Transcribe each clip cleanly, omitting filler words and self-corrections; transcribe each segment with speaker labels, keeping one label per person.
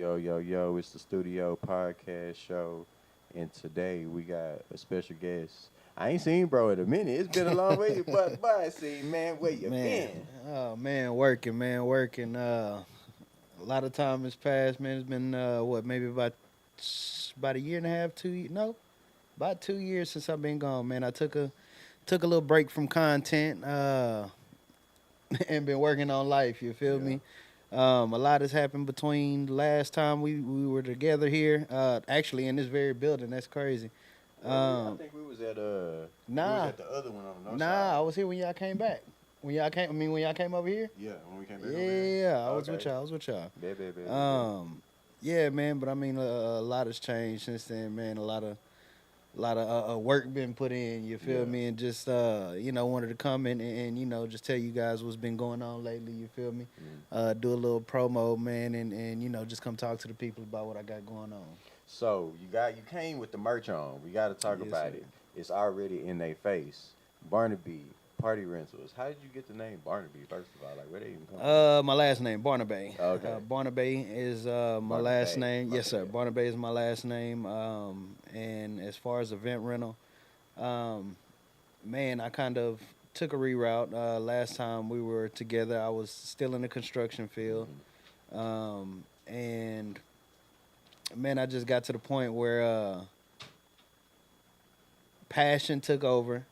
Speaker 1: Yo, yo, yo, it's the Studio Podcast Show. And today we got a special guest. I ain't seen bro in a minute. It's been a long way, but I see, man, where you
Speaker 2: Man,
Speaker 1: been?
Speaker 2: oh man, working, man, working. A lot of time has passed, man. It's been what, maybe about a year and a half, no, about 2 years since I've been gone, man. I took a little break from content, and been working on life. You feel
Speaker 1: Yeah.
Speaker 2: me? A lot has happened between the last time we were together here. Actually in this very building. That's crazy.
Speaker 1: Where we I
Speaker 2: Um,
Speaker 1: think we was
Speaker 2: nah,
Speaker 1: at the other one on the north
Speaker 2: nah.
Speaker 1: side.
Speaker 2: I was here when y'all came back. When y'all came over here.
Speaker 1: Yeah, when we came back over here.
Speaker 2: Yeah, I was with
Speaker 1: Okay.
Speaker 2: y'all. I was with y'all.
Speaker 1: Bet.
Speaker 2: Yeah, man. But I mean, a lot has changed since then, man. A lot of work been put in. You feel
Speaker 1: Yeah.
Speaker 2: me? And just wanted to come and just tell you guys what's been going on lately. You feel me?
Speaker 1: Mm.
Speaker 2: Do a little promo, man, and just come talk to the people about what I got going on.
Speaker 1: So you came with the merch on. We got to talk
Speaker 2: Yes,
Speaker 1: about
Speaker 2: sir.
Speaker 1: it. It's already in their face. Barnaby Party Rentals. How did you get the name Barnaby? First of all, like where they even come from?
Speaker 2: My last name Barnaba.
Speaker 1: Okay,
Speaker 2: Barnaba is my last
Speaker 1: Barnaby.
Speaker 2: name.
Speaker 1: My
Speaker 2: Yes, sir.
Speaker 1: bad.
Speaker 2: Barnaba is my last name. And as far as event rental, um, man, I kind of took a reroute. Last time we were together, I was still in the construction field,
Speaker 1: Hmm.
Speaker 2: and man, I just got to the point where passion took over,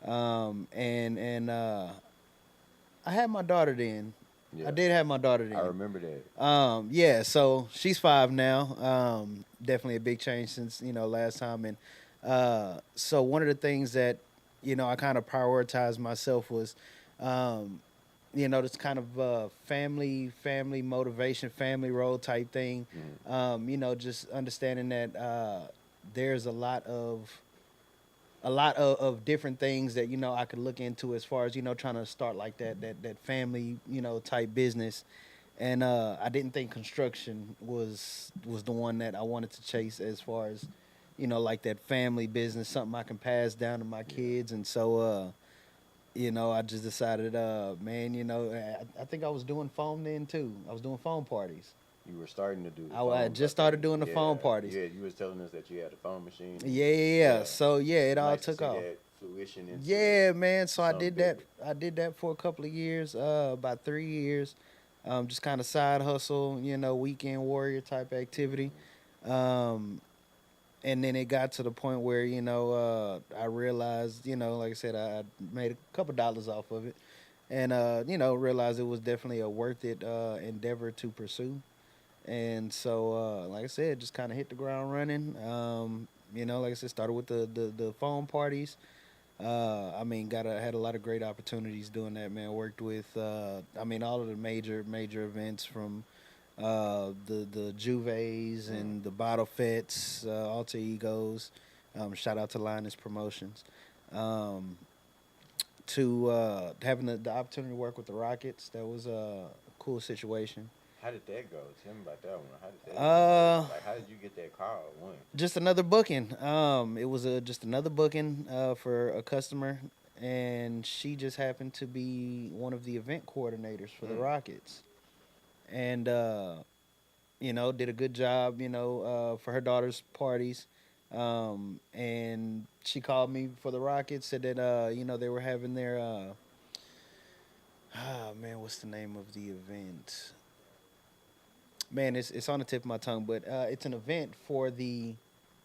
Speaker 2: and I had my daughter then. I
Speaker 1: Yeah,
Speaker 2: did have my daughter
Speaker 1: I
Speaker 2: then.
Speaker 1: remember that.
Speaker 2: Yeah, so she's 5 now. Definitely a big change since last time, and so one of the things that I kind of prioritized myself was, um, this kind of family motivation, family role type thing.
Speaker 1: Mm.
Speaker 2: Just understanding that there's a lot of different things that I could look into as far as trying to start like that family type business, and I didn't think construction was the one that I wanted to chase as far as like that family business, something I can pass down to my
Speaker 1: Yeah,
Speaker 2: kids, and so I just decided, man, I think I was doing phone then too. I was doing phone parties.
Speaker 1: you were starting to do the
Speaker 2: I
Speaker 1: phones, I
Speaker 2: just
Speaker 1: think.
Speaker 2: started doing the phone
Speaker 1: Yeah,
Speaker 2: parties.
Speaker 1: you was telling us that you had a phone machine, and
Speaker 2: Yeah, yeah, yeah.
Speaker 1: yeah,
Speaker 2: So yeah, it
Speaker 1: it's
Speaker 2: all
Speaker 1: nice to
Speaker 2: took
Speaker 1: see
Speaker 2: off.
Speaker 1: that fruition
Speaker 2: Yeah, man.
Speaker 1: into
Speaker 2: So I
Speaker 1: something
Speaker 2: did that.
Speaker 1: bigger.
Speaker 2: I did that for a couple of years, about 3 years. Just kind of side hustle, weekend warrior type activity.
Speaker 1: Hmm.
Speaker 2: Um, and then it got to the point where I realized, like I said, I made a couple dollars off of it, and realized it was definitely a worth it endeavor to pursue. And so, like I said, just kind of hit the ground running. Like I said, started with the phone parties. I mean, had a lot of great opportunities doing that, man. Worked with, I mean, all of the major events from the Juves
Speaker 1: Mm.
Speaker 2: and the Bottle Fets, Alter Egos. Shout out to Linus Promotions. Um, to having the opportunity to work with the Rockets, that was a cool situation.
Speaker 1: How did that go? Tell me about that one. How did that even go?
Speaker 2: Uh,
Speaker 1: Like, how did you get that call? One.
Speaker 2: just another booking. It was just another booking for a customer, and she just happened to be one of the event coordinators for the
Speaker 1: Mm.
Speaker 2: Rockets, and did a good job, for her daughter's parties. And she called me for the Rockets, said that they were having their man, what's the name of the event? Man, it's on the tip of my tongue, but it's an event for the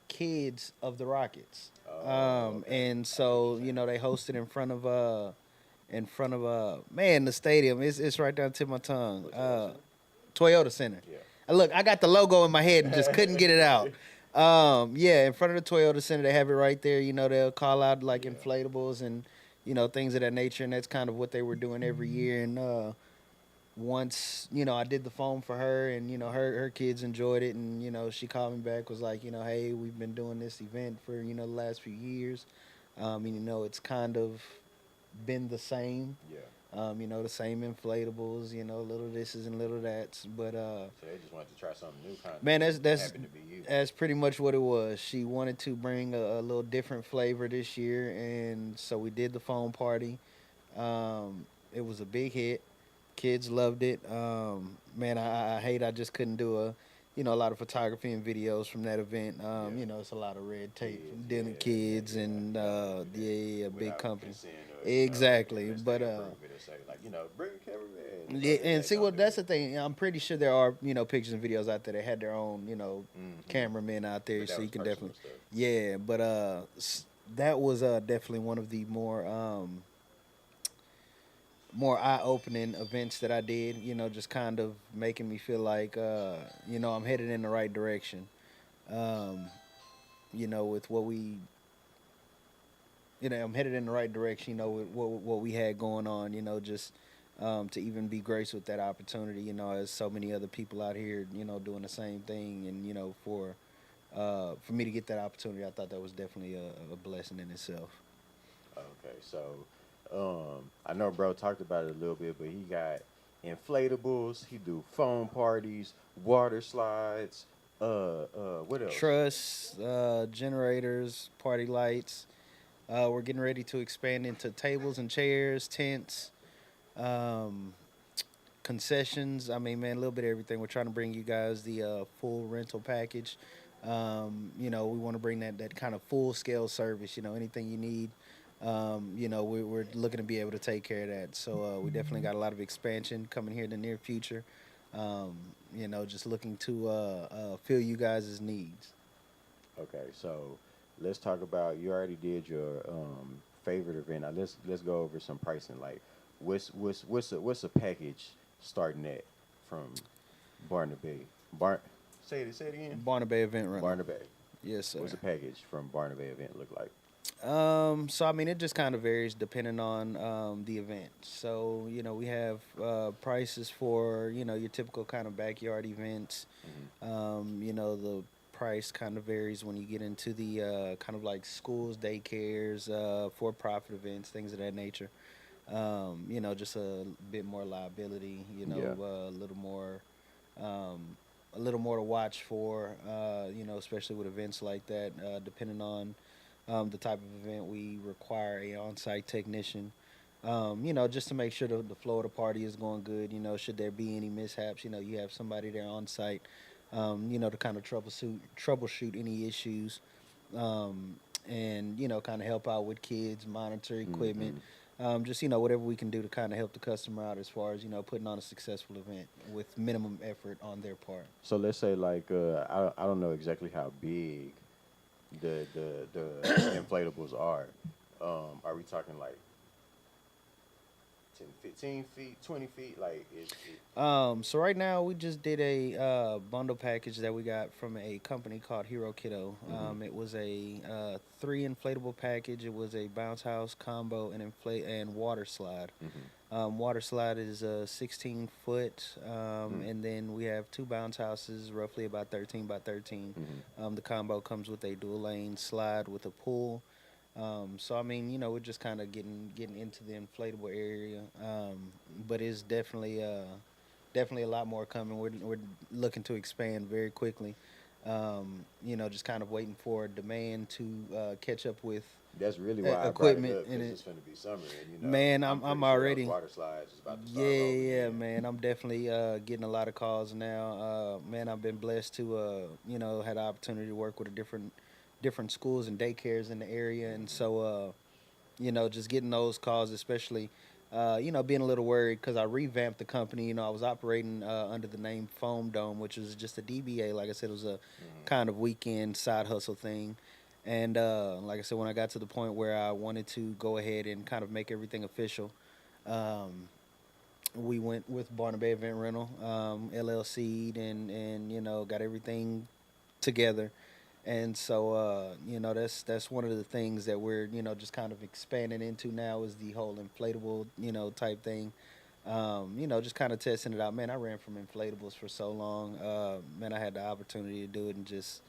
Speaker 2: kids of the Rockets.
Speaker 1: Oh, okay.
Speaker 2: And
Speaker 1: I know what
Speaker 2: so
Speaker 1: you're saying.
Speaker 2: they hosted in front of man, the stadium. It's right down the tip of my tongue.
Speaker 1: What Toyota Center?
Speaker 2: Toyota Center.
Speaker 1: Yeah.
Speaker 2: Look, I got the logo in my head and just couldn't get it out. Yeah, in front of the Toyota Center, they have it right there. They'll call out like
Speaker 1: Yeah.
Speaker 2: inflatables and things of that nature, and that's kind of what they were doing every year. And once I did the phone for her, and her kids enjoyed it, and she called me back, was like, hey, we've been doing this event for the last few years, and it's kind of been the same,
Speaker 1: Yeah.
Speaker 2: the same inflatables, little thises and little that's, but
Speaker 1: So they just wanted to try something new, kind of,
Speaker 2: man,
Speaker 1: and
Speaker 2: that's
Speaker 1: it
Speaker 2: that's
Speaker 1: happened to be you.
Speaker 2: that's pretty much what it was. She wanted to bring a little different flavor this year, and so we did the phone party. It was a big hit. Kids loved it. Man, I hate I just couldn't do a a lot of photography and videos from that event.
Speaker 1: Yeah.
Speaker 2: It's a lot of red tape,
Speaker 1: Kids,
Speaker 2: dealing
Speaker 1: yeah,
Speaker 2: kids, and
Speaker 1: you don't want to do
Speaker 2: yeah,
Speaker 1: that
Speaker 2: yeah, big
Speaker 1: without
Speaker 2: company.
Speaker 1: consent or
Speaker 2: Exactly,
Speaker 1: unless
Speaker 2: but
Speaker 1: they approve it or say like bring a cameraman.
Speaker 2: yeah,
Speaker 1: Other than
Speaker 2: and
Speaker 1: that,
Speaker 2: see,
Speaker 1: don't
Speaker 2: well,
Speaker 1: do
Speaker 2: that's the
Speaker 1: that.
Speaker 2: thing. I'm pretty sure there are pictures and videos out there that had their own
Speaker 1: Hmm.
Speaker 2: cameramen out there,
Speaker 1: But that
Speaker 2: so
Speaker 1: was
Speaker 2: you can
Speaker 1: personal
Speaker 2: definitely
Speaker 1: stuff.
Speaker 2: yeah. But that was definitely one of the more eye-opening events that I did. Just kind of making me feel like I'm headed in the right direction. Um, with what we I'm headed in the right direction. With what we had going on. Just to even be graced with that opportunity. As so many other people out here, doing the same thing, and for me to get that opportunity, I thought that was definitely a blessing in itself.
Speaker 1: Okay, so I know bro talked about it a little bit, but he got inflatables. He do foam parties, water slides. What else?
Speaker 2: Truss, generators, party lights. We're getting ready to expand into tables and chairs, tents, um, concessions. I mean, man, a little bit of everything. We're trying to bring you guys the full rental package. We want to bring that kind of full scale service. Anything you need. We're looking to be able to take care of that. So we definitely got a lot of expansion coming here in the near future. Um, just looking to fill you guys' needs.
Speaker 1: Okay, so let's talk about you already did your favorite event. Now let's go over some pricing. Like what's a package starting at from Barnaba? Bar say it again.
Speaker 2: Barnaba event rental.
Speaker 1: Barnaba.
Speaker 2: Yes,
Speaker 1: What's
Speaker 2: sir.
Speaker 1: a package from Barnaba event look like?
Speaker 2: So I mean, it just kind of varies depending on the event. So we have prices for your typical kind of backyard events.
Speaker 1: Hmm.
Speaker 2: The price kind of varies when you get into the kind of like schools, daycares, for-profit events, things of that nature. Just a bit more liability.
Speaker 1: Yeah.
Speaker 2: A little more. A little more to watch for, especially with events like that, depending on the type of event. We require a on-site technician, just to make sure the flow of the party is going good. Should there be any mishaps, you have somebody there on site, to kind of troubleshoot any issues, and kind of help out with kids, monitor equipment,
Speaker 1: Hmm.
Speaker 2: just whatever we can do to kind of help the customer out as far as putting on a successful event with minimum effort on their part.
Speaker 1: So let's say like I don't know exactly how big the inflatables are. Are we talking like 10, 15 feet, 20 feet? Like is it?
Speaker 2: So right now we just did a bundle package that we got from a company called Hero Kiddo.
Speaker 1: Hmm.
Speaker 2: It was a three inflatable package. It was a bounce house combo and inflate and water slide.
Speaker 1: Hmm.
Speaker 2: Water slide is 16 foot,
Speaker 1: Mm.
Speaker 2: and then we have two bounce houses, roughly about 13 by 13.
Speaker 1: Hmm.
Speaker 2: The combo comes with a dual lane slide with a pool. So I mean, we're just kind of getting into the inflatable area, but it's definitely a lot more coming. We're looking to expand very quickly. Just kind of waiting for demand to catch up with
Speaker 1: That's really why I brought it
Speaker 2: equipment
Speaker 1: up
Speaker 2: in
Speaker 1: because
Speaker 2: it.
Speaker 1: it's going to be summer, and
Speaker 2: Man,
Speaker 1: I'm
Speaker 2: I'm
Speaker 1: pretty sure those
Speaker 2: already.
Speaker 1: water slides is about to
Speaker 2: Yeah,
Speaker 1: start rolling
Speaker 2: yeah,
Speaker 1: in.
Speaker 2: man. I'm definitely getting a lot of calls now. Man, I've been blessed to had the opportunity to work with a different schools and daycares in the area, and
Speaker 1: Hmm.
Speaker 2: so just getting those calls, especially, being a little worried because I revamped the company. I was operating under the name Foam Dome, which was just a DBA. Like I said, it was a
Speaker 1: Hmm.
Speaker 2: kind of weekend side hustle thing. And like I said, when I got to the point where I wanted to go ahead and kind of make everything official, um, we went with Barnaba Event Rental, LLC, and got everything together. And so that's one of the things that we're just kind of expanding into now is the whole inflatable type thing. Just kind of testing it out. Man, I ran from inflatables for so long. Man, I had the opportunity to do it, and just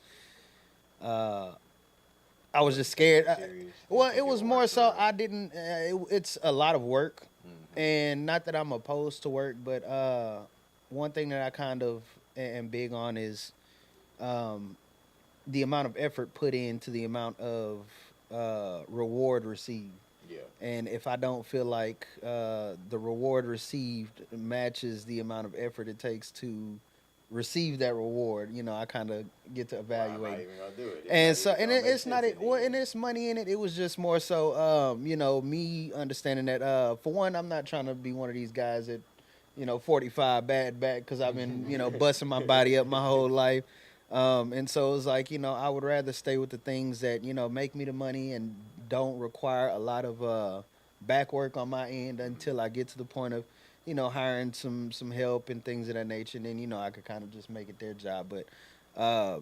Speaker 2: uh, I was
Speaker 1: Was
Speaker 2: just
Speaker 1: it taking
Speaker 2: scared.
Speaker 1: it serious? Did you
Speaker 2: Well, it
Speaker 1: think it
Speaker 2: was
Speaker 1: would work
Speaker 2: more
Speaker 1: for
Speaker 2: so
Speaker 1: real?
Speaker 2: I didn't. It's a lot of work,
Speaker 1: Hmm.
Speaker 2: and not that I'm opposed to work, but one thing that I kind of am big on is um, the amount of effort put into the amount of reward received.
Speaker 1: Yeah.
Speaker 2: And if I don't feel like the reward received matches the amount of effort it takes to receive that reward, I kind of get to
Speaker 1: Why am I
Speaker 2: evaluate.
Speaker 1: even gonna do it? It's
Speaker 2: And
Speaker 1: not
Speaker 2: so,
Speaker 1: even
Speaker 2: and
Speaker 1: gonna make
Speaker 2: it's not
Speaker 1: sense
Speaker 2: it.
Speaker 1: in
Speaker 2: Well,
Speaker 1: the
Speaker 2: and
Speaker 1: end.
Speaker 2: there's money in it. It was just more so, me understanding that, for one, I'm not trying to be one of these guys that, 45 bad back because I've been, busting my body up my whole life. And so it's like, I would rather stay with the things that, make me the money and don't require a lot of back work on my end until I get to the point of, hiring some help and things of that nature. And then, I could kind of just make it their job. But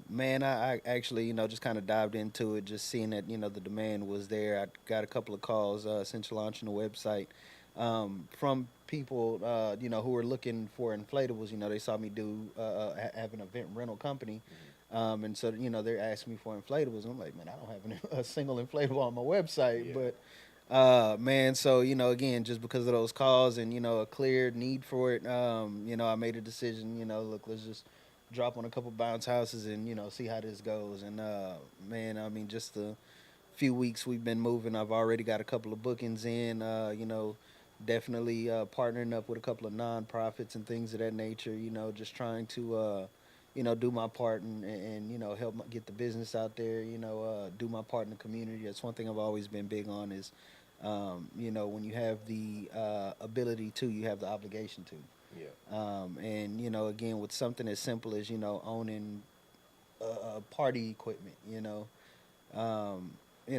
Speaker 2: man, I actually, just kind of dived into it, just seeing that, the demand was there. I got a couple of calls since launching the website, from people, who were looking for inflatables. They saw me have an event rental company. And so, they're asking me for inflatables. And I'm like, man, I don't have a single inflatable on my website.
Speaker 1: Yeah.
Speaker 2: But, man, so, again, just because of those calls and, a clear need for it, I made a decision, look, let's just drop on a couple bounce houses and, see how this goes. And, man, I mean, just a few weeks we've been moving. I've already got a couple of bookings in, definitely partnering up with a couple of nonprofits and things of that nature, just trying to, do my part and help get the business out there, do my part in the community. That's one thing I've always been big on is, when you have the ability to, you have the obligation to.
Speaker 1: Yeah.
Speaker 2: And again, with something as simple as owning party equipment, um,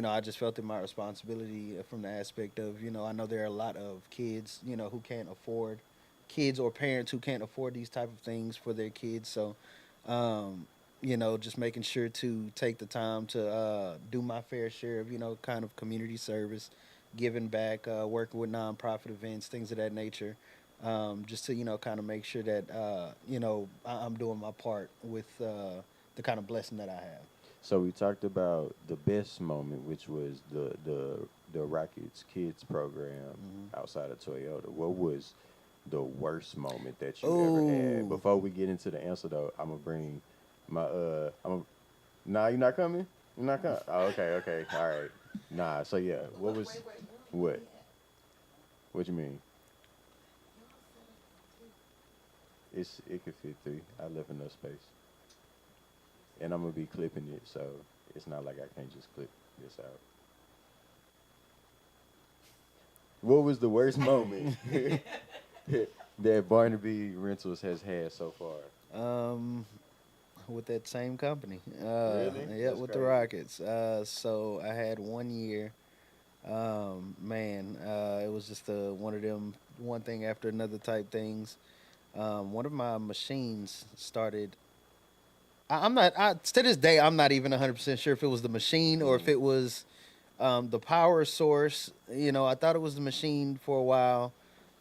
Speaker 2: I just felt it my responsibility from the aspect of I know there are a lot of kids who can't afford kids or parents who can't afford these type of things for their kids. So, just making sure to take the time to do my fair share of kind of community service, giving back, working with nonprofit events, things of that nature. Just to kind of make sure that I'm doing my part with the kind of blessing that I have.
Speaker 1: So we talked about the best moment, which was the Rockets Kids program
Speaker 2: Hmm.
Speaker 1: outside of Toyota. What was the worst moment that you ever had?
Speaker 2: Oh,
Speaker 1: Before we get into the answer, though, I'm gonna bring my Nah, you're not coming. You're not coming. Oh, okay, okay, all right. Nah, so yeah, what was what? What you mean? It could fit three. I left enough space, and I'm gonna be clipping it, so it's not like I can't just clip this out. What was the worst moment that Barnaby Rentals has had so far?
Speaker 2: um, with that same company.
Speaker 1: Really?
Speaker 2: Yeah,
Speaker 1: That's
Speaker 2: with the
Speaker 1: crazy.
Speaker 2: Rockets. So I had 1 year. Man, it was just one of them one thing after another type things. One of my machines started. I'm not. To this day, I'm not even 100% sure if it was the machine or if
Speaker 1: Mm.
Speaker 2: it was the power source. I thought it was the machine for a while.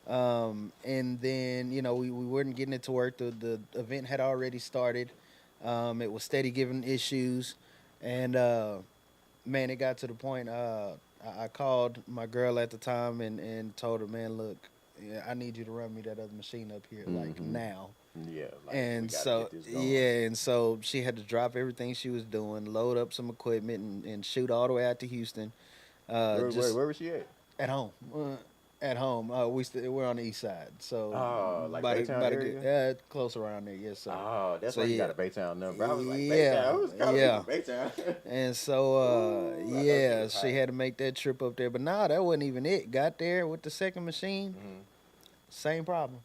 Speaker 2: And then we weren't getting it to work. The event had already started. It was steady giving issues, and man, it got to the point. I called my girl at the time and told her, man, look, yeah, I need you to run me that other machine up here like
Speaker 1: Mm-hmm.
Speaker 2: now.
Speaker 1: Yeah, like we
Speaker 2: And
Speaker 1: got to
Speaker 2: so
Speaker 1: get this going.
Speaker 2: yeah, and so she had to drop everything she was doing, load up some equipment, and shoot all the way out to Houston. Just
Speaker 1: Where was she at?
Speaker 2: at home. At home. We're on the east side, so
Speaker 1: Oh, like
Speaker 2: about a,
Speaker 1: Baytown
Speaker 2: about a good
Speaker 1: area?
Speaker 2: close around there. Yes, sir.
Speaker 1: Oh, that's
Speaker 2: So
Speaker 1: why you got
Speaker 2: yeah,
Speaker 1: a Baytown number. I was like,
Speaker 2: yeah,
Speaker 1: Baytown? Who's calling me
Speaker 2: yeah.
Speaker 1: from Baytown?
Speaker 2: And so
Speaker 1: Ooh, I know she
Speaker 2: yeah,
Speaker 1: was
Speaker 2: she
Speaker 1: hot.
Speaker 2: had to make that trip up there. But nah, that wasn't even it. Got there with the second machine,
Speaker 1: Hmm.
Speaker 2: same problem.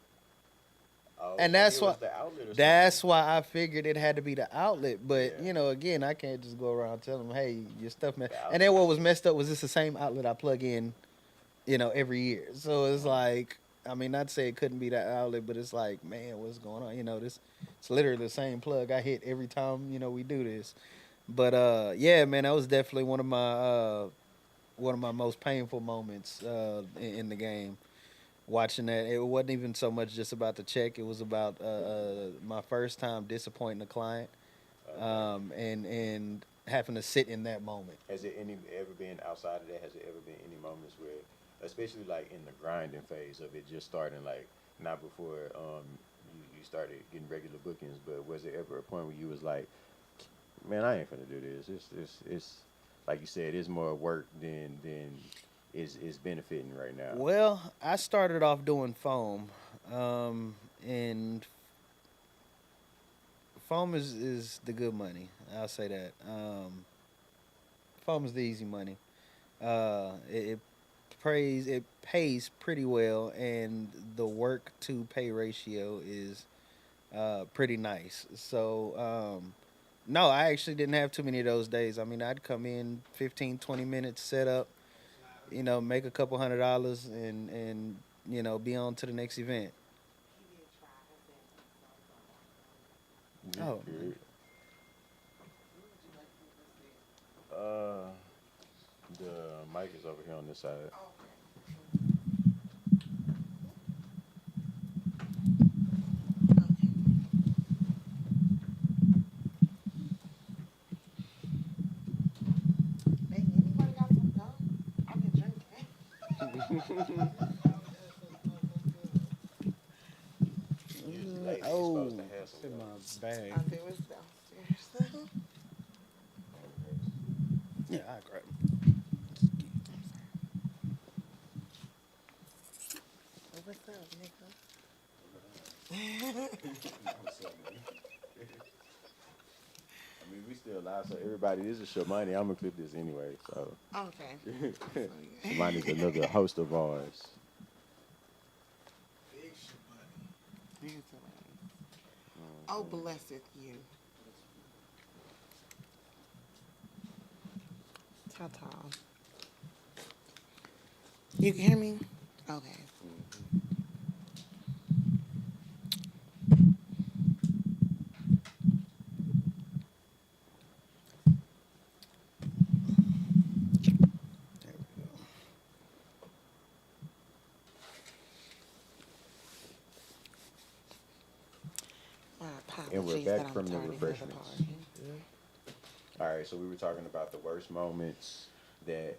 Speaker 1: Oh,
Speaker 2: And
Speaker 1: maybe it was the outlet or something.
Speaker 2: that's why I figured it had to be the outlet. But
Speaker 1: Yeah,
Speaker 2: again, I can't just go around telling them, hey, your stuff.
Speaker 1: the
Speaker 2: And then
Speaker 1: outlet.
Speaker 2: what was messed up was this the same outlet I plug in every year. So it's
Speaker 1: Uh-huh.
Speaker 2: like, I mean, not to say it couldn't be that outlet, but it's like, man, what's going on? This it's literally the same plug I hit every time, we do this. But yeah, man, that was definitely one of my most painful moments in the game. Watching that, it wasn't even so much just about the check. It was about my first time disappointing a client,
Speaker 1: Okay.
Speaker 2: and having to sit in that moment.
Speaker 1: Has it any ever been outside of that? Has it ever been any moments where, especially like in the grinding phase of it, just starting like not before you started getting regular bookings, but was there ever a point where you was like, man, I ain't finna do this. It's like you said, it's more work than is benefiting right now.
Speaker 2: Well, I started off doing foam, and foam is the good money. I'll say that. Foam is the easy money. It pays pretty well, and the work to pay ratio is pretty nice. So no, I actually didn't have too many of those days. I mean, I'd come in 15, 20 minutes, set up, make a couple $100 and be on to the next event.
Speaker 1: Yeah,
Speaker 2: Oh,
Speaker 1: good. Uh, the mic is over here on this side.
Speaker 3: Hey, anybody got some gum? I can drink it.
Speaker 1: Usually, ladies are supposed to
Speaker 2: oh,
Speaker 1: have
Speaker 2: it's
Speaker 1: some
Speaker 2: in my
Speaker 1: gum.
Speaker 2: bag.
Speaker 3: I think it was downstairs.
Speaker 2: Yeah, I grab
Speaker 3: What's up, nigga?
Speaker 1: I mean, we still live, so everybody, this is Shamani. I'm gonna clip this anyway. So,
Speaker 3: Okay.
Speaker 1: Shamani's another host of ours.
Speaker 3: Here's the one. Oh, blessed you. Ta-ta. You can hear me? Okay.
Speaker 2: There we go.
Speaker 3: My
Speaker 1: And we're
Speaker 3: apologies that
Speaker 1: back
Speaker 3: I'm
Speaker 1: from the
Speaker 3: tardy for the
Speaker 1: refreshments.
Speaker 3: party.
Speaker 1: All right, so we were talking about the worst moments that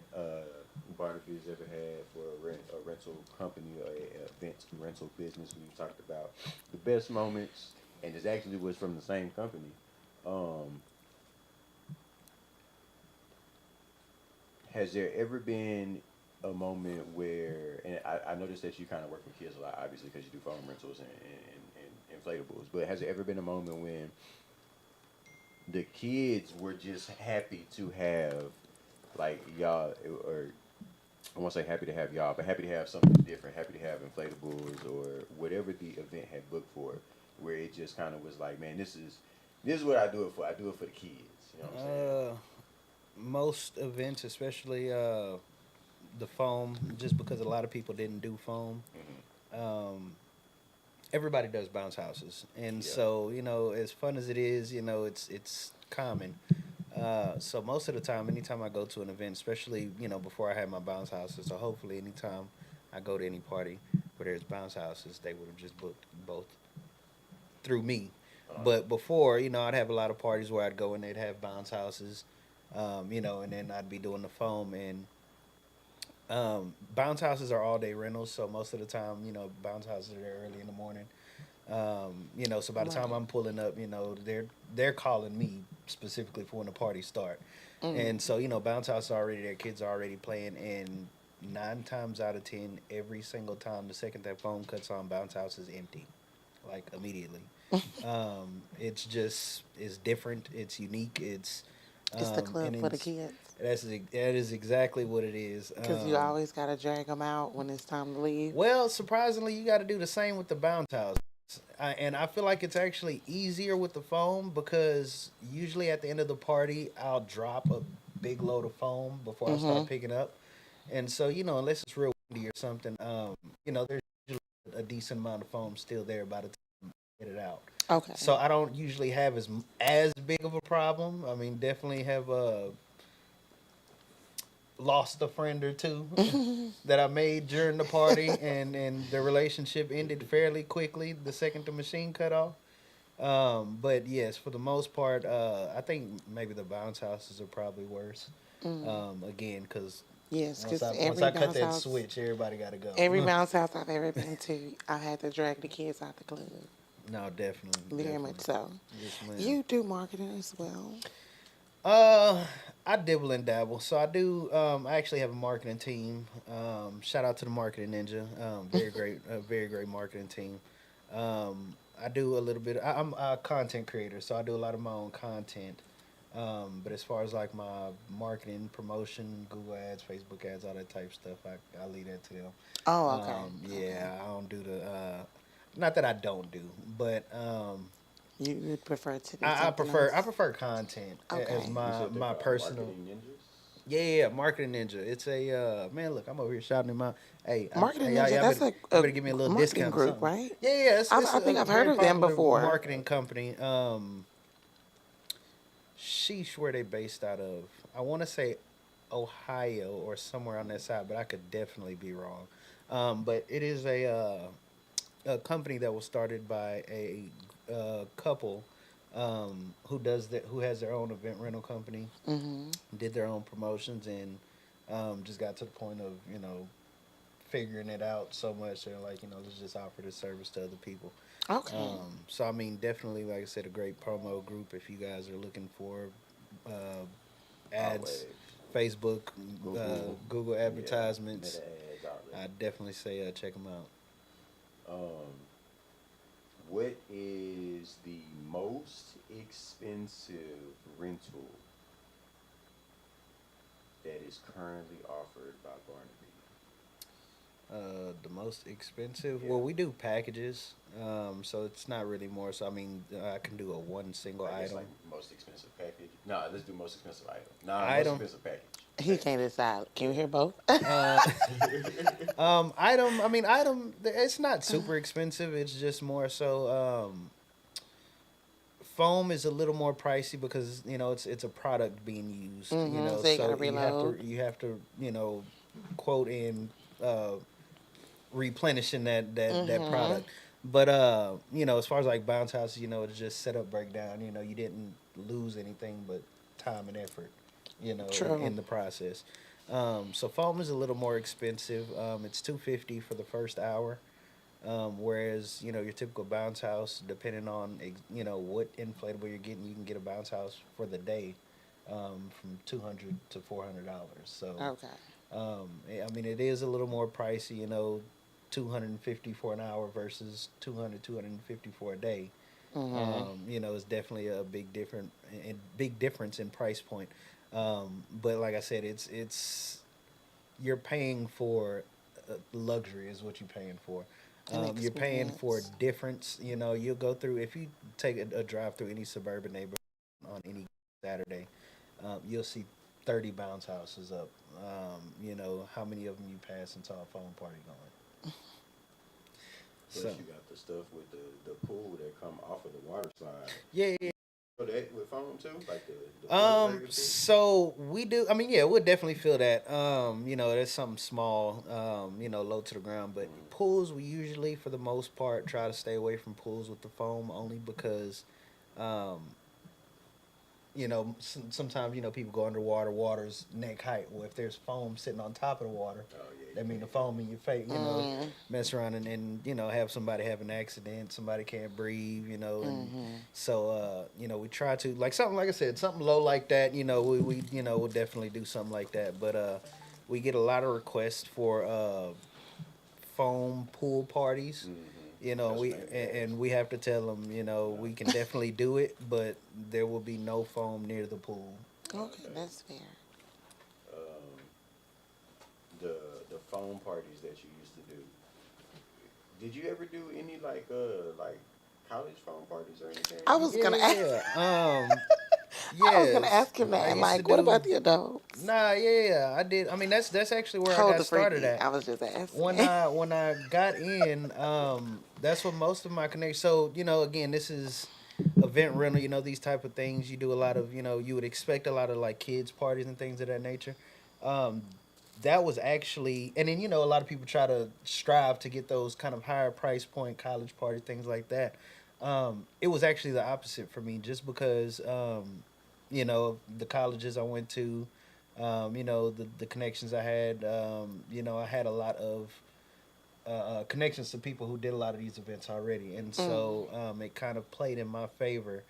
Speaker 1: Barnaby's ever had for a rental company or a event rental business. We talked about the best moments, and this actually was from the same company. Um, has there ever been a moment where, and I noticed that you kind of work with kids a lot, obviously, because you do phone rentals and inflatables, but has there ever been a moment when the kids were just happy to have, like, y'all, or I won't say happy to have y'all, but happy to have something different, happy to have inflatables or whatever the event had booked for, where it just kind of was like, man, this is what I do it for. I do it for the kids. You know what I'm saying?
Speaker 2: Most events, especially the foam, just because a lot of people didn't do foam.
Speaker 1: Hmm.
Speaker 2: Um, Everybody does bounce houses, and
Speaker 1: Yeah.
Speaker 2: so as fun as it is, it's common. So most of the time, anytime I go to an event, especially before I had my bounce houses, so hopefully anytime I go to any party where there's bounce houses, they would have just booked both through me. But before, I'd have a lot of parties where I'd go and they'd have bounce houses, and then I'd be doing the foam. And bounce houses are all day rentals, so most of the time, bounce houses are there early in the morning. So by the time
Speaker 3: Right.
Speaker 2: I'm pulling up, they're calling me specifically for when the party start.
Speaker 3: Mm.
Speaker 2: And so, bounce house are already there, kids are already playing, and 9 times out of 10, every single time the second that phone cuts on, bounce house is empty, like immediately. It's different, it's unique,
Speaker 3: It's the
Speaker 2: and
Speaker 3: club for the
Speaker 2: it's
Speaker 3: kids.
Speaker 2: that is exactly what it is.
Speaker 3: Because you always got to drag them out when it's time to leave.
Speaker 2: Well, surprisingly, you got to do the same with the bounce house. And I feel like it's actually easier with the foam because usually at the end of the party, I'll drop a big load of foam before I
Speaker 3: Mm-hmm.
Speaker 2: start picking up. And so, unless it's real windy or something, there's usually a decent amount of foam still there by the time I get it out.
Speaker 3: Okay.
Speaker 2: So I don't usually have as big of a problem. I mean, definitely have lost a friend or two that I made during the party, and the relationship ended fairly quickly the second the machine cut off. But yes, for the most part, I think maybe the bounce houses are probably worse.
Speaker 3: Mm.
Speaker 2: Again, because
Speaker 3: Yes,
Speaker 2: once
Speaker 3: because
Speaker 2: I cut that switch, everybody got to
Speaker 3: every
Speaker 2: go.
Speaker 3: bounce house I've ever been to, I had to drag the kids out the club.
Speaker 2: No, definitely,
Speaker 3: Very much
Speaker 2: definitely,
Speaker 3: so.
Speaker 2: yes, ma'am.
Speaker 3: You do marketing as well.
Speaker 2: Uh, I dibble and dabble. So I do. I actually have a marketing team. Shout out to the marketing ninja. Very great, very great marketing team. I do a little bit. I'm a content creator, so I do a lot of my own content. But as far as like my marketing, promotion, Google ads, Facebook ads, all that type of stuff, I leave that to them.
Speaker 3: Oh, okay. Okay.
Speaker 2: Yeah, I don't do the. Not that I don't do, but
Speaker 3: You would prefer to do
Speaker 2: I
Speaker 3: something
Speaker 2: prefer
Speaker 3: else?
Speaker 2: I prefer content as
Speaker 3: Okay.
Speaker 1: You
Speaker 2: my
Speaker 1: said they're
Speaker 2: my
Speaker 1: called
Speaker 2: personal.
Speaker 1: marketing ninjas.
Speaker 2: Yeah, marketing ninja. It's a man. Look, I'm over here shouting him out. Hey,
Speaker 3: Marketing
Speaker 2: hey,
Speaker 3: Ninja, that's
Speaker 2: y'all better give me a
Speaker 3: a
Speaker 2: little
Speaker 3: marketing
Speaker 2: discount or
Speaker 3: group,
Speaker 2: something.
Speaker 3: right?
Speaker 2: Yeah, it's
Speaker 3: I think
Speaker 2: a
Speaker 3: I've heard
Speaker 2: very
Speaker 3: of them
Speaker 2: popular
Speaker 3: before.
Speaker 2: marketing company. Sheesh, where they based out of? I want to say Ohio or somewhere on that side, but I could definitely be wrong. But it is a company that was started by a couple who has their own event rental company,
Speaker 3: Hmm.
Speaker 2: did their own promotions, and just got to the point of figuring it out so much. They're like, let's just offer this service to other people.
Speaker 3: Okay.
Speaker 2: So I mean, definitely, like I said, a great promo group if you guys are looking for uh, ads,
Speaker 1: Always.
Speaker 2: Facebook,
Speaker 1: Google.
Speaker 2: Google
Speaker 1: Yeah.
Speaker 2: advertisements.
Speaker 1: Meta ads, all
Speaker 2: I definitely say check them out.
Speaker 1: that. What is the most expensive rental that is currently offered by Barnaby?
Speaker 2: The most expensive.
Speaker 1: Yeah.
Speaker 2: Well, we do packages, so it's not really more. So I mean, I can do a one single
Speaker 1: I guess like
Speaker 2: item.
Speaker 1: most expensive package. No, let's do most expensive item. Nah, most
Speaker 2: Item.
Speaker 1: expensive package.
Speaker 3: He can't decide. Can we hear both?
Speaker 2: Uh, item. I mean, item. It's not super expensive. It's just more so. Foam is a little more pricey because it's a product being used.
Speaker 3: So you gotta
Speaker 2: So
Speaker 3: reload.
Speaker 2: you have to quote in uh, replenishing that
Speaker 3: Hmm.
Speaker 2: product. But as far as like bounce houses, it's just setup breakdown. You didn't lose anything but time and effort. In
Speaker 3: True.
Speaker 2: the process. So foam is a little more expensive. It's $250 for the first hour. Whereas your typical bounce house, depending on what inflatable you're getting, you can get a bounce house for the day from $200 to $400. So
Speaker 3: Okay.
Speaker 2: I mean, it is a little more pricey, 250 for an hour versus 250 for a day.
Speaker 3: Hmm.
Speaker 2: It's definitely a big difference in price point. But like I said, it's you're paying for luxury is what you're paying for.
Speaker 3: An
Speaker 2: You're paying for
Speaker 3: experience.
Speaker 2: difference. You'll go through if you take a drive through any suburban neighborhood on any Saturday, you'll see 30 bounce houses up. How many of them you pass and saw a phone party going.
Speaker 1: Plus,
Speaker 2: So
Speaker 1: you got the stuff with the pool that come off of the water slide.
Speaker 2: yeah, yeah.
Speaker 1: So that with foam too, like the pool breaker too.
Speaker 2: So we do. I mean, yeah, we'll definitely feel that. That's something small. Low to the ground. But
Speaker 1: Mm.
Speaker 2: pools, we usually, for the most part, try to stay away from pools with the foam, only because, um, sometimes people go underwater, water's neck height. Well, if there's foam sitting on top of the water,
Speaker 1: Oh yeah,
Speaker 2: that
Speaker 1: you
Speaker 2: mean the
Speaker 1: can't.
Speaker 2: foam in your face.
Speaker 3: Mm.
Speaker 2: Mess around and have somebody have an accident. Somebody can't breathe. And
Speaker 3: Hmm.
Speaker 2: so we try to like something like I said, something low like that. We we'll definitely do something like that. But we get a lot of requests for foam pool parties.
Speaker 1: That's
Speaker 2: We
Speaker 1: fantastic.
Speaker 2: and we have to tell them, we can definitely do it, but there will be no foam near the pool.
Speaker 3: Okay,
Speaker 1: Okay.
Speaker 3: that's fair.
Speaker 1: Um, the the phone parties that you used to do. Did you ever do any like college phone parties or anything?
Speaker 3: I was gonna ask.
Speaker 2: Yeah.
Speaker 3: I was gonna
Speaker 2: Yes.
Speaker 3: ask him
Speaker 2: I
Speaker 3: that.
Speaker 2: used to
Speaker 3: Like, what
Speaker 2: do.
Speaker 3: about the adults?
Speaker 2: Nah, yeah, I did. I mean, that's actually where I
Speaker 3: Hold
Speaker 2: got
Speaker 3: the
Speaker 2: started
Speaker 3: freaky.
Speaker 2: at.
Speaker 3: I was just
Speaker 2: When
Speaker 3: asking.
Speaker 2: I got in, that's what most of my connections. So again, this is event rental. These type of things. You do a lot of you would expect a lot of like kids parties and things of that nature. Um, that was actually, and then a lot of people try to strive to get those kind of higher price point college party things like that. It was actually the opposite for me, just because the colleges I went to, the connections I had. I had a lot of connections to people who did a lot of these events already, and
Speaker 3: Mm.
Speaker 2: so it kind of played in my favor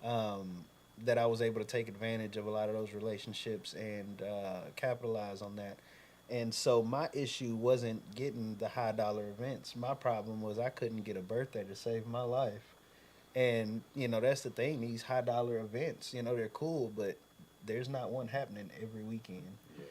Speaker 2: um, that I was able to take advantage of a lot of those relationships and capitalize on that. And so my issue wasn't getting the high dollar events. My problem was I couldn't get a birthday to save my life. And that's the thing. These high dollar events, they're cool, but there's not one happening every weekend.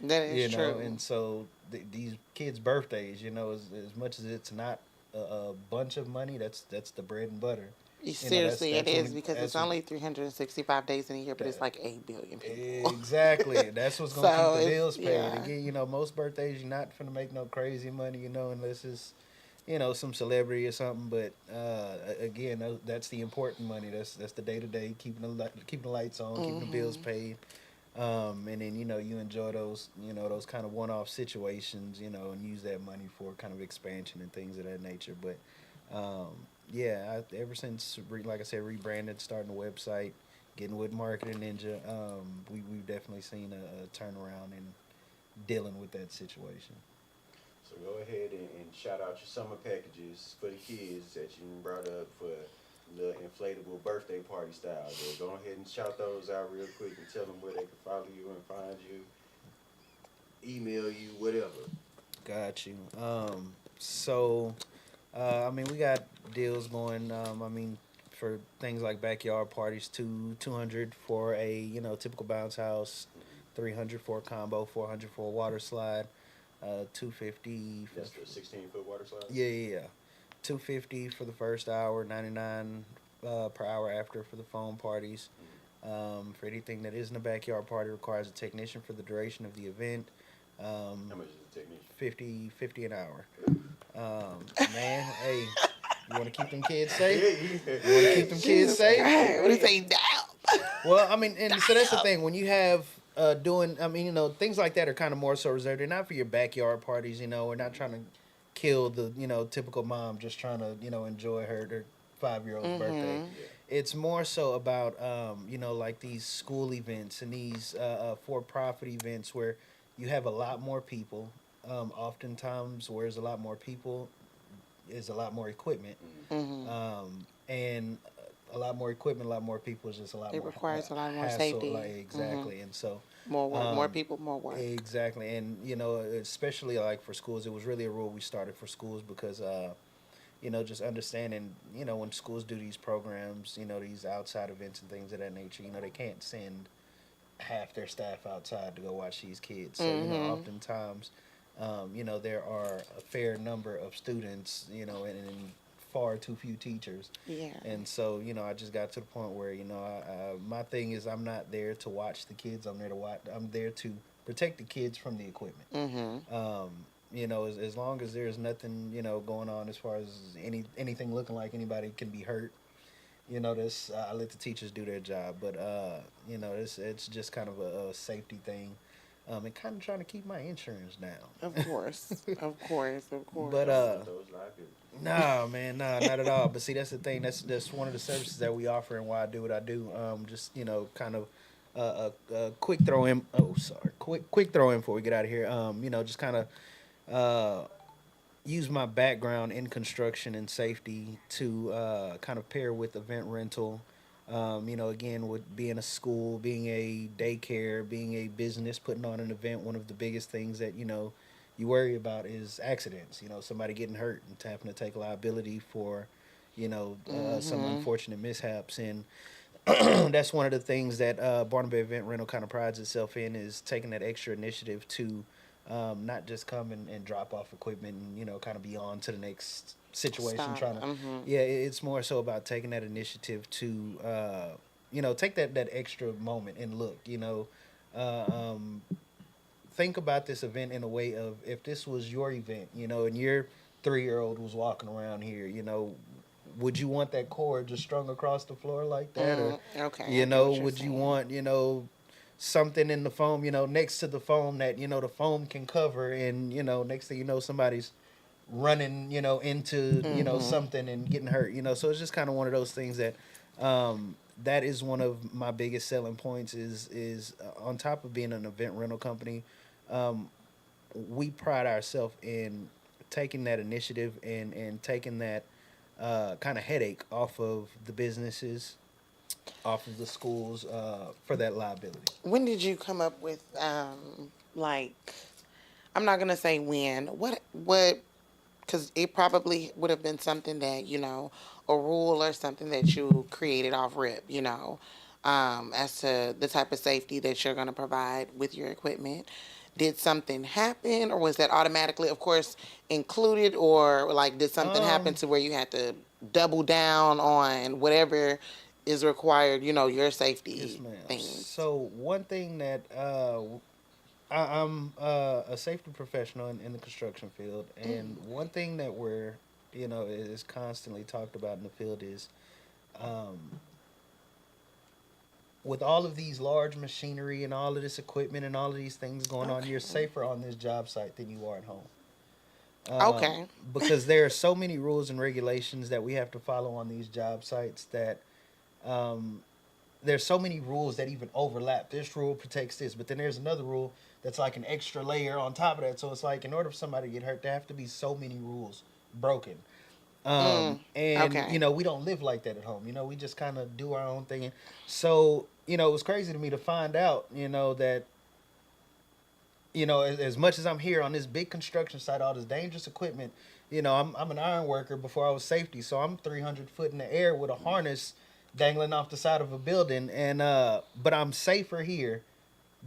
Speaker 1: Yeah.
Speaker 3: That is true.
Speaker 2: And so these kids' birthdays, as much as it's not a bunch of money, that's the bread and butter. That's
Speaker 3: Seriously, it
Speaker 2: that's
Speaker 3: is
Speaker 2: when
Speaker 3: because it's
Speaker 2: that's what
Speaker 3: only 365 days in a year, but it's
Speaker 2: that,
Speaker 3: like 8 billion people.
Speaker 2: exactly. That's what's gonna keep
Speaker 3: So
Speaker 2: the
Speaker 3: it's,
Speaker 2: bills paid.
Speaker 3: yeah.
Speaker 2: Again, most birthdays you're not gonna make no crazy money, unless it's some celebrity or something. But again, that's the important money. That's the day to day, keeping the lights on, keeping the bills
Speaker 3: Hmm.
Speaker 2: paid. And then you enjoy those kind of one off situations, and use that money for kind of expansion and things of that nature. But um, yeah, ever since like I said, rebranded, starting the website, getting with Marketing Ninja, we've definitely seen a turnaround in dealing with that situation.
Speaker 1: So go ahead and shout out your summer packages for the kids that you brought up for the inflatable birthday party style. There. Go ahead and shout those out real quick and tell them where they can follow you and find you, email you, whatever.
Speaker 2: Got you. So I mean, we got deals going. I mean, for things like backyard parties, 200 for a typical bounce house,
Speaker 1: Mm-hmm.
Speaker 2: 300 for a combo, 400 for a water slide, 250 for
Speaker 1: That's the 16-foot water slide.
Speaker 2: yeah. 250 for the first hour, 99 per hour after for the foam parties.
Speaker 1: Mm-hmm.
Speaker 2: For anything that isn't a backyard party, requires a technician for the duration of the event.
Speaker 1: How
Speaker 2: Um,
Speaker 1: much is the technician?
Speaker 2: 50 an hour. Man, hey, you want to keep them kids safe?
Speaker 1: Yeah,
Speaker 2: You want to
Speaker 1: hey,
Speaker 2: keep them kids
Speaker 3: Jesus
Speaker 2: safe?
Speaker 3: Christ. What is
Speaker 1: amen.
Speaker 3: he down?
Speaker 2: Well, I mean, and so that's the
Speaker 3: Damn.
Speaker 2: thing. When you have doing, I mean, things like that are kind of more so reserved. They're not for your backyard parties. We're not trying to kill the typical mom just trying to enjoy her 5-year-old's birthday.
Speaker 3: Mm-hmm.
Speaker 1: Yeah.
Speaker 2: It's more so about like these school events and these for-profit events where you have a lot more people. Oftentimes, where there's a lot more people, is a lot more equipment,
Speaker 1: Mm-hmm.
Speaker 3: Mm-hmm.
Speaker 2: and a lot more equipment, a lot more people is just a lot
Speaker 3: It
Speaker 2: more
Speaker 3: requires a lot more
Speaker 2: hassle. Like
Speaker 3: safety. Mm-hmm.
Speaker 2: exactly, and so
Speaker 3: More work, more
Speaker 2: um,
Speaker 3: people, more work.
Speaker 2: exactly, and especially like for schools, it was really a rule we started for schools because just understanding, when schools do these programs, these outside events and things of that nature, they can't send half their staff outside to go watch these kids. So,
Speaker 3: Mm-hmm.
Speaker 2: oftentimes, there are a fair number of students, and far too few teachers.
Speaker 3: Yeah.
Speaker 2: And so, I just got to the point where, my thing is I'm not there to watch the kids. I'm there to protect the kids from the equipment.
Speaker 3: Mm-hmm.
Speaker 2: As long as there's nothing, going on as far as anything looking like anybody can be hurt, this I let the teachers do their job. But it's just kind of a safety thing, and kind of trying to keep my insurance
Speaker 3: Of
Speaker 2: down.
Speaker 3: course. Of course. Of course.
Speaker 2: But
Speaker 1: Don't want those liabilities.
Speaker 2: nah, man, nah, not at all. But see, that's the thing. That's one of the services that we offer and why I do what I do. Just kind of a quick throw in. Oh, sorry, quick throw in before we get out of here. Just kind of uh, use my background in construction and safety to kind of pair with event rental. Again, with being a school, being a daycare, being a business, putting on an event, one of the biggest things that you worry about is accidents. Somebody getting hurt and having to take liability for some
Speaker 3: Mm-hmm.
Speaker 2: unfortunate mishaps. And that's one of the things that Barnaba Event Rental kind of prides itself in, is taking that extra initiative to not just come and drop off equipment and kind of be on to the next situation.
Speaker 3: Stop.
Speaker 2: Trying to,
Speaker 3: Mm-hmm.
Speaker 2: yeah, it's more so about taking that initiative to take that extra moment and look. Uh, um, think about this event in a way of, if this was your event, and your 3-year-old was walking around here, would you want that cord just strung across the floor like that, or
Speaker 3: Mm, okay, I get what you're
Speaker 2: would you
Speaker 3: saying.
Speaker 2: want something in the foam, next to the foam that the foam can cover, and next thing you know, somebody's running, into
Speaker 3: Mm-hmm.
Speaker 2: something and getting hurt, so it's just kind of one of those things that that is one of my biggest selling points, is on top of being an event rental company, um, we pride ourselves in taking that initiative and taking that kind of headache off of the businesses, off of the schools, for that liability.
Speaker 3: When did you come up with like I'm not gonna say when. What? Because it probably would have been something that a rule or something that you created off rip. As to the type of safety that you're gonna provide with your equipment. Did something happen, or was that automatically, of course, included, or like did something happen
Speaker 2: Um,
Speaker 3: to where you had to double down on whatever is required? Your
Speaker 2: yes,
Speaker 3: safety
Speaker 2: ma'am.
Speaker 3: things.
Speaker 2: So one thing that I'm a safety professional in the construction field, and one thing that we're is constantly talked about in the field is um, with all of these large machinery and all of this equipment and all of these things going on, you're
Speaker 3: Okay.
Speaker 2: safer on this job site than you are at home.
Speaker 3: Okay.
Speaker 2: Because there are so many rules and regulations that we have to follow on these job sites that um, there's so many rules that even overlap. This rule protects this, but then there's another rule that's like an extra layer on top of that. So it's like in order for somebody to get hurt, there have to be so many rules broken.
Speaker 3: Mm.
Speaker 2: And
Speaker 3: Okay.
Speaker 2: we don't live like that at home. We just kind of do our own thing. So it was crazy to me to find out, that as much as I'm here on this big construction site, all this dangerous equipment, I'm an iron worker before I was safety, so I'm 300 foot in the air with a harness dangling off the side of a building, and but I'm safer here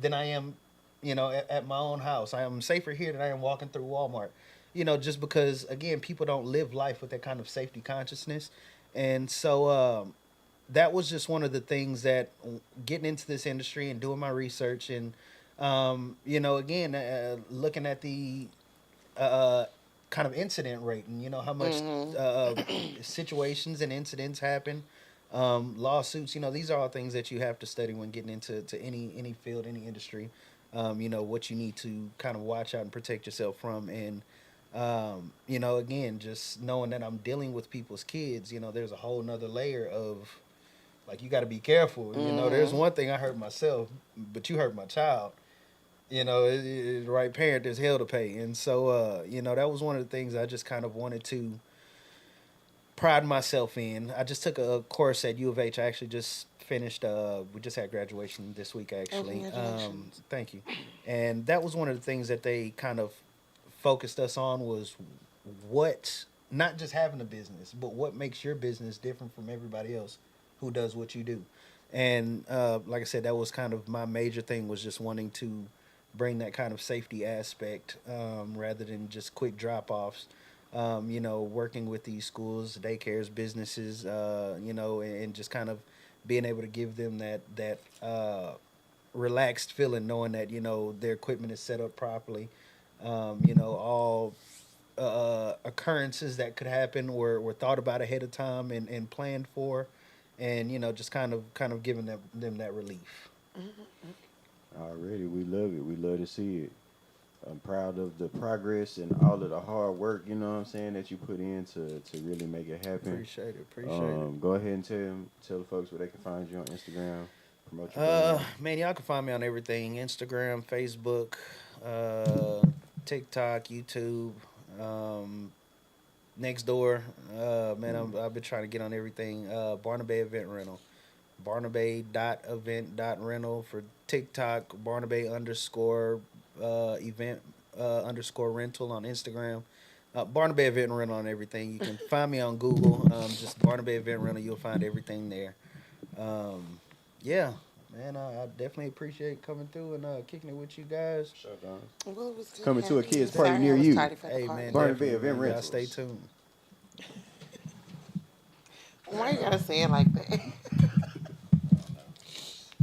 Speaker 2: than I am, at my own house. I am safer here than I am walking through Walmart. Just because again, people don't live life with that kind of safety consciousness, and so that was just one of the things that getting into this industry and doing my research and again looking at the uh, kind of incident rate and how much
Speaker 3: Mhm.
Speaker 2: uh, situations and incidents happen, lawsuits. These are all things that you have to study when getting into any field, any industry. What you need to kind of watch out and protect yourself from, and again, just knowing that I'm dealing with people's kids. There's a whole nother layer of like you got to be careful. There's
Speaker 3: Mhm.
Speaker 2: one thing I hurt myself, but you hurt my child. The right parent, there's hell to pay, and so that was one of the things I just kind of wanted to pride myself in. I just took a course at U of H. I actually just finished. We just had graduation this week,
Speaker 3: Oh,
Speaker 2: actually.
Speaker 3: congratulations.
Speaker 2: Thank you. And that was one of the things that they kind of focused us on was what not just having a business, but what makes your business different from everybody else who does what you do. And like I said, that was kind of my major thing was just wanting to bring that kind of safety aspect rather than just quick drop offs. Working with these schools, daycares, businesses, and just kind of being able to give them that relaxed feeling, knowing that their equipment is set up properly. All occurrences that could happen were thought about ahead of time and planned for, and just kind of giving them that relief.
Speaker 1: Already, we love it. We love to see it. I'm proud of the progress and all of the hard work, you know what I'm saying, that you put in to really make it happen.
Speaker 2: Appreciate it. Appreciate it.
Speaker 1: Go ahead and tell the folks where they can find you on Instagram, promote your brand.
Speaker 2: Man, y'all can find me on everything: Instagram, Facebook, uh, TikTok, YouTube, um, next door. Man,
Speaker 1: Mm.
Speaker 2: I've been trying to get on everything. Barnaba Event Rental. Barnabay.event.rental for TikTok. Barnabay underscore event underscore rental on Instagram. Barnabay Event Rental on everything. You can find me on Google. Just Barnabay Event Rental. You'll find everything there. Um, yeah, man, I definitely appreciate coming through and kicking it with you guys.
Speaker 1: Sure, Don.
Speaker 3: Well, it was good
Speaker 1: Coming to a
Speaker 3: having you.
Speaker 1: kids party
Speaker 3: Sorry, I
Speaker 1: near
Speaker 3: was
Speaker 1: you.
Speaker 3: tardy for the
Speaker 2: Hey, man,
Speaker 3: party.
Speaker 1: Barnabas
Speaker 2: definitely,
Speaker 1: Event
Speaker 2: man. Y'all stay
Speaker 1: Rentals.
Speaker 2: tuned.
Speaker 3: Why you gotta say it like that?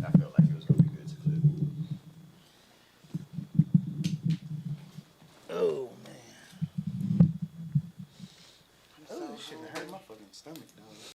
Speaker 1: I felt like it was gonna be good to clip.
Speaker 2: Oh man.
Speaker 3: I'm
Speaker 2: Oh,
Speaker 3: so
Speaker 2: this shit hurt
Speaker 3: hungry.
Speaker 2: my fucking stomach, dog.